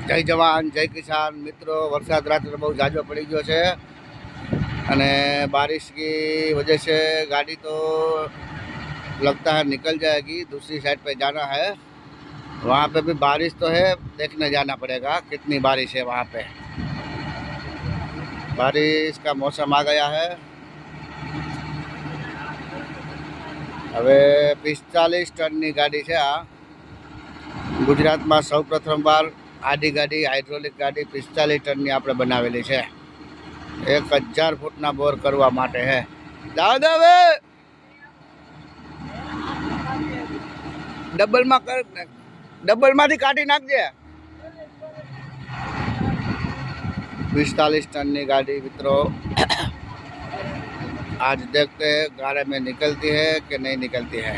जय जवान जय किसान मित्रों। वरसाद रात में बहुत ज़्यादा पड़ी गयो है अने बारिश की वजह से गाड़ी तो लगता है निकल जाएगी। दूसरी साइड पे जाना है, वहाँ पे भी बारिश तो है, देखने जाना पड़ेगा कितनी बारिश है वहाँ पे। बारिश का मौसम आ गया है। हवे 45 टननी गाड़ी है आ गुजरात में सौ प्रथम बार आडी गाड़ी हाइड्रोलिक गाड़ी 45 टननी आपणे बनावेली है। 1000 फूटना बोर करवा माटे है। दादा डबल में कर, डबल मांथी काटी नाखजे। 45 टन की गाड़ी मित्रों आज देखते हैं गाड़ी में निकलती है कि नहीं निकलती है।